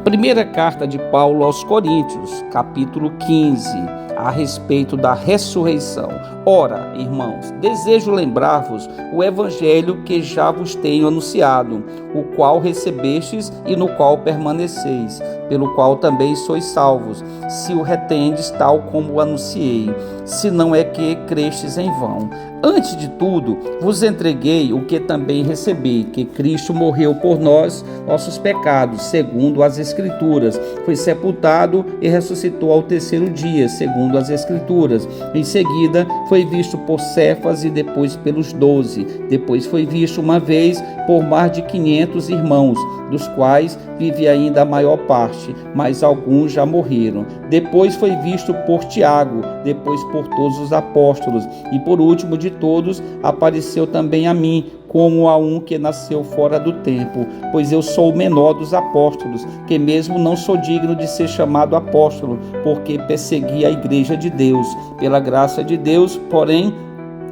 Primeira carta de Paulo aos Coríntios, capítulo 15, a respeito da ressurreição. Ora, irmãos, desejo lembrar-vos o evangelho que já vos tenho anunciado, o qual recebestes e no qual permaneceis, pelo qual também sois salvos, se o retendes tal como o anunciei, se não é que crestes em vão. Antes de tudo, vos entreguei o que também recebi, que Cristo morreu por nós, nossos pecados, segundo as Escrituras, foi sepultado e ressuscitou ao terceiro dia, segundo as Escrituras. Em seguida, foi visto por Cefas e depois pelos 12. Depois foi visto uma vez por mais de 500 irmãos, dos quais vive ainda a maior parte, mas alguns já morreram. Depois foi visto por Tiago, depois por todos os apóstolos, e por último de todos apareceu também a mim, como a um que nasceu fora do tempo, pois eu sou o menor dos apóstolos, que mesmo não sou digno de ser chamado apóstolo, porque persegui a igreja de Deus. Pela graça de Deus, porém,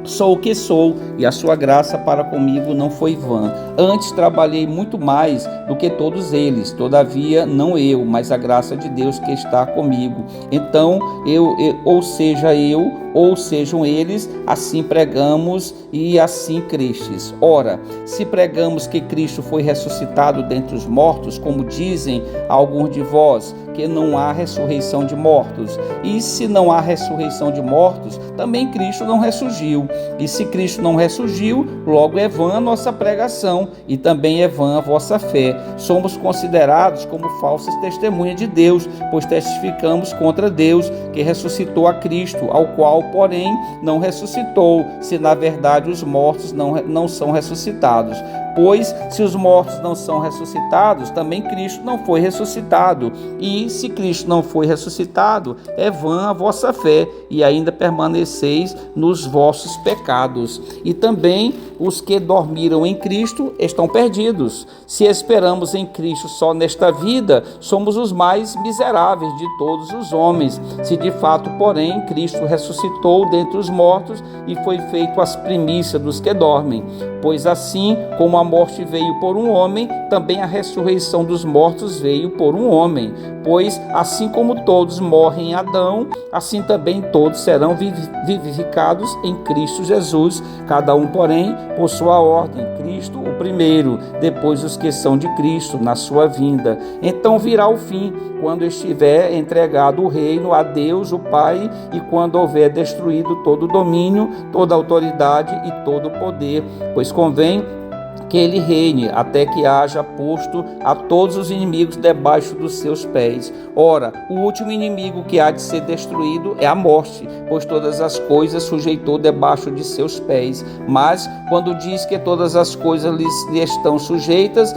sou o que sou, e a sua graça para comigo não foi vã. Antes trabalhei muito mais do que todos eles, todavia não eu, mas a graça de Deus que está comigo. Então, ou sejam eles, assim pregamos e assim crestes. Ora, se pregamos que Cristo foi ressuscitado dentre os mortos, como dizem alguns de vós, que não há ressurreição de mortos, e se não há ressurreição de mortos, também Cristo não ressurgiu. E se Cristo não ressurgiu, logo é vã a nossa pregação, e também é vã a vossa fé. Somos considerados como falsas testemunhas de Deus, pois testificamos contra Deus, que ressuscitou a Cristo, ao qual, porém, não ressuscitou, se na verdade os mortos não são ressuscitados. Pois, se os mortos não são ressuscitados, também Cristo não foi ressuscitado. E, se Cristo não foi ressuscitado, é vã a vossa fé, e ainda permaneceis nos vossos pecados. E também os que dormiram em Cristo estão perdidos. Se esperamos em Cristo só nesta vida, somos os mais miseráveis de todos os homens. Se de fato, porém, Cristo ressuscitou dentre os mortos e foi feito as primícias dos que dormem. Pois assim como a morte veio por um homem, também a ressurreição dos mortos veio por um homem. Pois assim como todos morrem em Adão, assim também todos serão vivificados em Cristo Jesus, cada um, porém, por sua ordem. Cristo o primeiro, depois os que são de Cristo na sua vinda. Então virá o fim, quando estiver entregado o reino a Deus, o Pai, e quando houver destruído todo o domínio, toda a autoridade e todo o poder, pois convém que ele reine até que haja posto a todos os inimigos debaixo dos seus pés. Ora, o último inimigo que há de ser destruído é a morte, pois todas as coisas sujeitou debaixo de seus pés. Mas, quando diz que todas as coisas lhe estão sujeitas,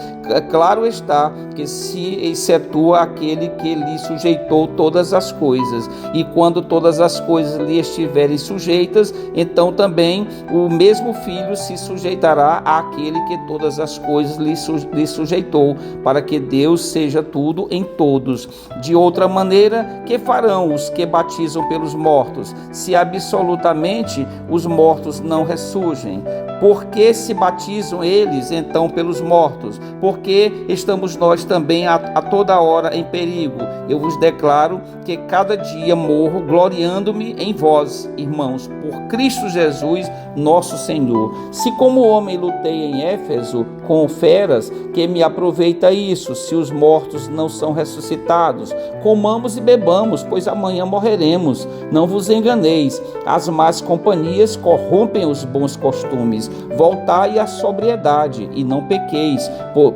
claro está que se excetua aquele que lhe sujeitou todas as coisas. E quando todas as coisas lhe estiverem sujeitas, então também o mesmo Filho se sujeitará àquele que todas as coisas lhe sujeitou, para que Deus seja tudo em todos. De outra maneira, que farão os que batizam pelos mortos, se absolutamente os mortos não ressurgem? Por que se batizam eles, então, pelos mortos? Porque estamos nós também a toda hora em perigo. Eu vos declaro que cada dia morro gloriando-me em vós, irmãos, por Cristo Jesus, nosso Senhor. Se como homem lutei em Éfeso com feras, que me aproveita isso, se os mortos não são ressuscitados? Comamos e bebamos, pois amanhã morreremos. Não vos enganeis, as más companhias corrompem os bons costumes. Voltai à sobriedade e não pequeis,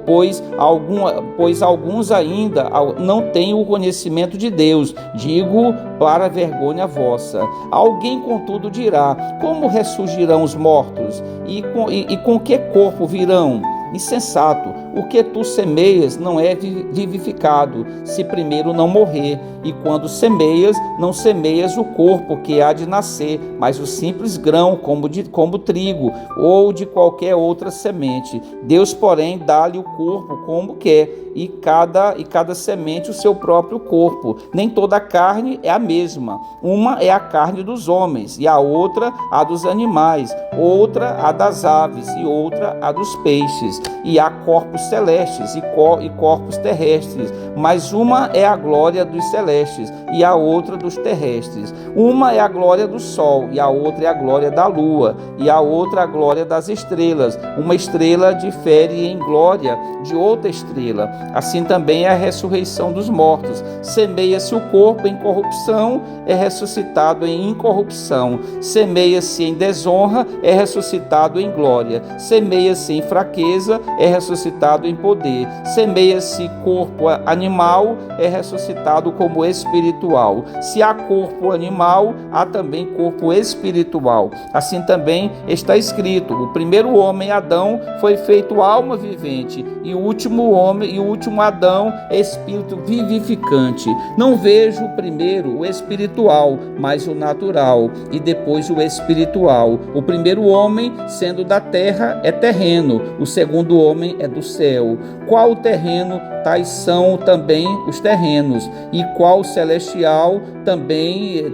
pois alguns ainda não têm o conhecimento de Deus. Digo para vergonha vossa. Alguém, contudo, dirá: como ressurgirão os mortos? E com que corpo virão? Insensato, o que tu semeias não é vivificado, se primeiro não morrer. E quando semeias, não semeias o corpo que há de nascer, mas o simples grão, como trigo, ou de qualquer outra semente. Deus, porém, dá-lhe o corpo como quer, e cada semente o seu próprio corpo. Nem toda a carne é a mesma. Uma é a carne dos homens, e a outra a dos animais, outra a das aves, e outra a dos peixes. E há corpos celestes e corpos terrestres, mas uma é a glória dos celestes e a outra dos terrestres. Uma é a glória do sol e a outra é a glória da lua e a outra a glória das estrelas. Uma estrela difere em glória de outra estrela. Assim também é a ressurreição dos mortos. Semeia-se o corpo em corrupção, é ressuscitado em incorrupção. Semeia-se em desonra, é ressuscitado em glória. Semeia-se em fraqueza, é ressuscitado em poder. Semeia-se corpo animal, é ressuscitado como espiritual. Se há corpo animal, há também corpo espiritual. Assim também está escrito: o primeiro homem, Adão, foi feito alma vivente, e o último homem, e o último Adão, espírito vivificante. Não vejo primeiro o espiritual, mas o natural, e depois o espiritual. O primeiro homem, sendo da terra, é terreno, o segundo homem é do céu. Qual o terreno, tais são também os terrenos, e qual celestial,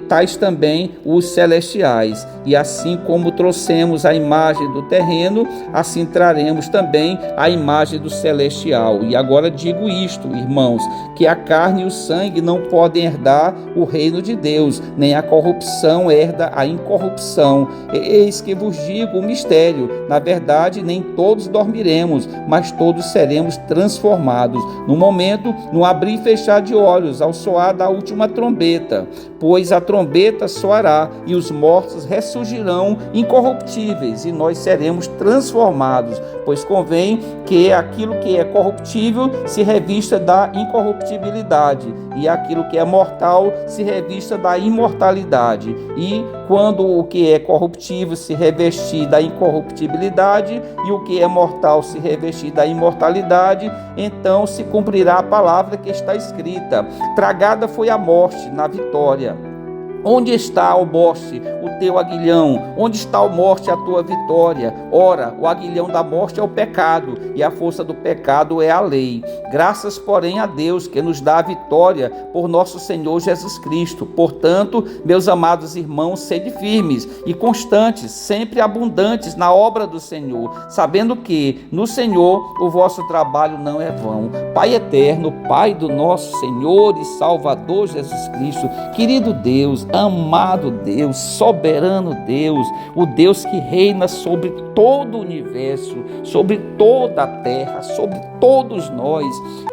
tais também os celestiais. E assim como trouxemos a imagem do terreno, assim traremos também a imagem do celestial. E agora digo isto, irmãos, que a carne e o sangue não podem herdar o reino de Deus, nem a corrupção herda a incorrupção. Eis que vos digo o mistério: na verdade, nem todos dormiremos, mas todos seremos transformados. No momento, no abrir e fechar de olhos, ao soar da última trombeta, pois a trombeta soará e os mortos ressurgirão incorruptíveis, e nós seremos transformados, pois convém que aquilo que é corruptível se revista da incorruptibilidade, e aquilo que é mortal se revista da imortalidade. E quando o que é corruptível se revestir da incorruptibilidade e o que é mortal se revestir da imortalidade, então se cumprirá a palavra que está escrita: tragada foi a morte na vitória. Onde está, ó morte, o teu aguilhão? Onde está, ó morte, a tua vitória? Ora, o aguilhão da morte é o pecado, e a força do pecado é a lei. Graças, porém, a Deus, que nos dá a vitória por nosso Senhor Jesus Cristo. Portanto, meus amados irmãos, sede firmes e constantes, sempre abundantes na obra do Senhor, sabendo que no Senhor o vosso trabalho não é vão. Pai eterno, Pai do nosso Senhor e Salvador Jesus Cristo, querido Deus, amado Deus, soberano Deus, o Deus que reina sobre todo o universo, sobre toda a terra, sobre todos nós,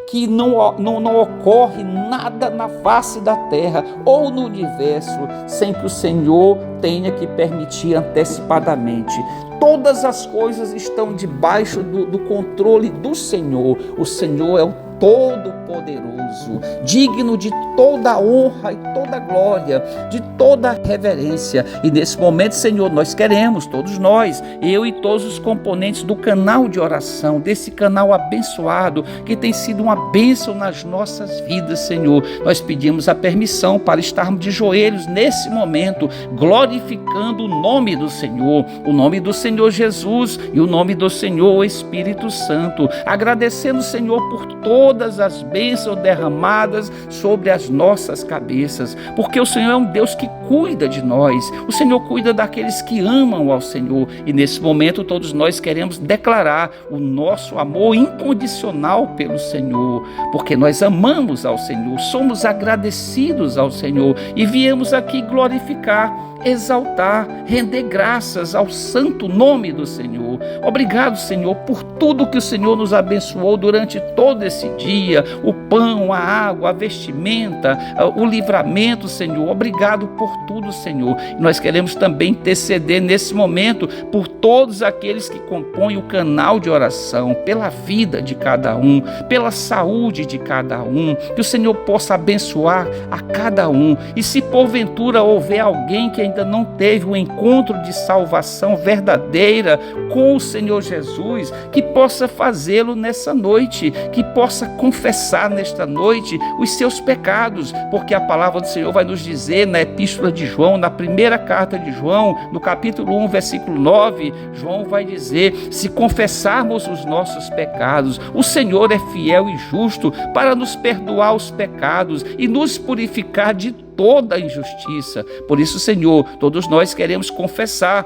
que não ocorre nada na face da terra ou no universo sem que o Senhor tenha que permitir antecipadamente. Todas as coisas estão debaixo do controle do Senhor. O Senhor é o Todo-Poderoso, digno de toda honra e toda glória, de toda reverência. E nesse momento, Senhor, nós queremos, todos nós, eu e todos os componentes do canal de oração, desse canal abençoado, que tem sido uma bênção nas nossas vidas, Senhor. Nós pedimos a permissão para estarmos de joelhos nesse momento, glorificando o nome do Senhor, o nome do Senhor Jesus e o nome do Senhor Espírito Santo, agradecendo, Senhor, por todas as bênçãos derramadas sobre as nossas cabeças, porque o Senhor é um Deus que cuida de nós, o Senhor cuida daqueles que amam ao Senhor, e nesse momento todos nós queremos declarar o nosso amor incondicional pelo Senhor, porque nós amamos ao Senhor, somos agradecidos ao Senhor e viemos aqui glorificar, exaltar, render graças ao santo nome do Senhor. Obrigado, Senhor, por tudo que o Senhor nos abençoou durante todo esse dia, o pão, a água, a vestimenta, o livramento, Senhor. Obrigado por tudo, Senhor. E nós queremos também interceder nesse momento por todos aqueles que compõem o canal de oração, pela vida de cada um, pela saúde de cada um, que o Senhor possa abençoar a cada um. E se porventura houver alguém que ainda não teve um encontro de salvação verdadeira com o Senhor Jesus, que possa fazê-lo nessa noite, que possa confessar nesta noite os seus pecados, porque a palavra do Senhor vai nos dizer na epístola de João, na primeira carta de João, no capítulo 1, versículo 9, João vai dizer: se confessarmos os nossos pecados, o Senhor é fiel e justo para nos perdoar os pecados e nos purificar de toda a injustiça. Por isso, Senhor, todos nós queremos confessar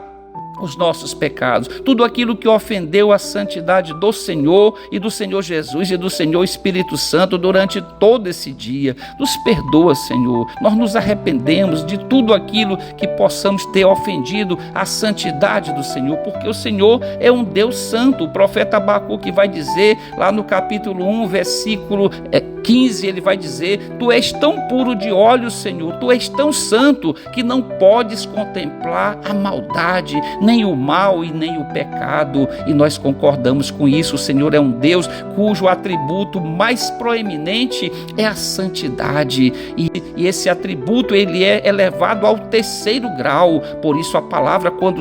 os nossos pecados, tudo aquilo que ofendeu a santidade do Senhor e do Senhor Jesus e do Senhor Espírito Santo durante todo esse dia. Nos perdoa, Senhor. Nós nos arrependemos de tudo aquilo que possamos ter ofendido a santidade do Senhor, porque o Senhor é um Deus santo. O profeta Abacuque vai dizer lá no capítulo 1, versículo 15, ele vai dizer: tu és tão puro de olhos, Senhor, tu és tão santo que não podes contemplar a maldade, nem o mal e nem o pecado. E nós concordamos com isso. O Senhor é um Deus cujo atributo mais proeminente é a santidade, e esse atributo ele é elevado ao 3º grau. Por isso a palavra, quando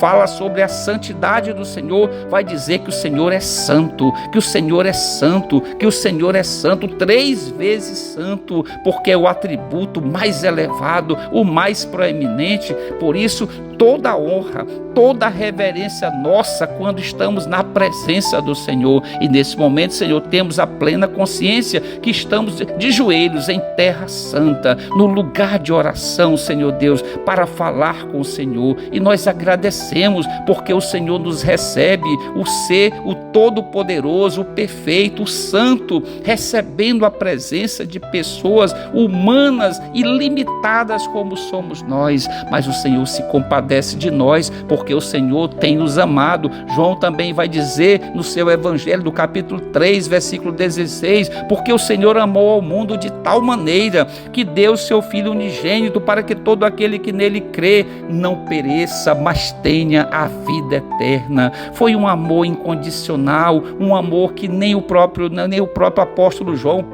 fala sobre a santidade do Senhor, vai dizer que o Senhor é santo, que o Senhor é santo, que o Senhor é santo, 3 vezes santo, porque é o atributo mais elevado, o mais proeminente. Por isso toda a honra, toda a reverência nossa quando estamos na presença do Senhor. E nesse momento, Senhor, temos a plena consciência que estamos de joelhos em terra santa, no lugar de oração, Senhor Deus, para falar com o Senhor. E nós agradecemos porque o Senhor nos recebe, o ser, o todo-poderoso, o perfeito, o santo, recebendo a presença de pessoas humanas e limitadas como somos nós. Mas o Senhor se compadece de nós, porque o Senhor tem nos amado. João também vai dizer no seu evangelho, do capítulo 3, versículo 16, porque o Senhor amou ao mundo de tal maneira que deu seu Filho unigênito, para que todo aquele que nele crê não pereça, mas tenha a vida eterna. Foi um amor incondicional, um amor que nem o próprio apóstolo João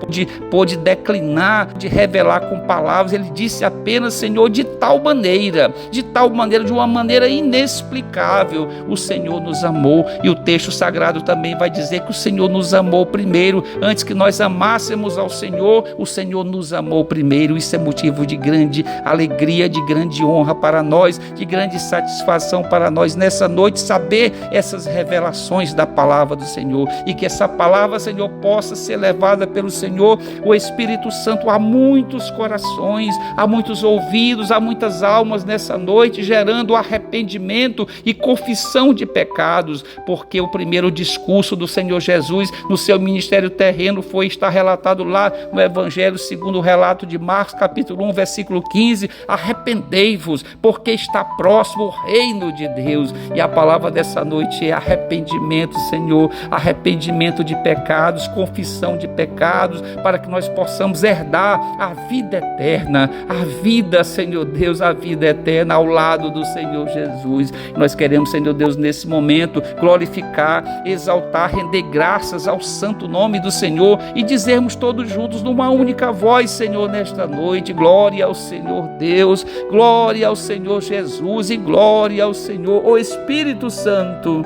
pôde declinar, de revelar com palavras. Ele disse apenas: Senhor, de tal maneira, de uma maneira inexplicável, o Senhor nos amou. E o texto sagrado também vai dizer que o Senhor nos amou primeiro. Antes que nós amássemos ao Senhor, o Senhor nos amou primeiro. Isso é motivo de grande alegria, de grande honra para nós, de grande satisfação para nós nessa noite, saber essas revelações da palavra do Senhor, e que essa palavra, Senhor, possa ser levada pelo Senhor, o Espírito Santo, a muitos corações, a muitos ouvidos, a muitas almas nessa noite, gerando arrependimento e confissão de pecados, porque o primeiro discurso do Senhor Jesus no seu ministério terreno está relatado lá no Evangelho segundo o relato de Marcos, capítulo 1, versículo 15: arrependei-vos, porque está próximo o reino de Deus. E a palavra dessa noite é arrependimento, Senhor, arrependimento de pecados, confissão de pecados, para que nós possamos herdar a vida eterna, a vida, Senhor Deus, a vida eterna ao lado do Senhor Jesus. Nós queremos, Senhor Deus, nesse momento glorificar, exaltar, render graças ao santo nome do Senhor e dizermos todos juntos numa única voz, Senhor, nesta noite: glória ao Senhor Deus, glória ao Senhor Jesus e glória ao Senhor, o Espírito Santo.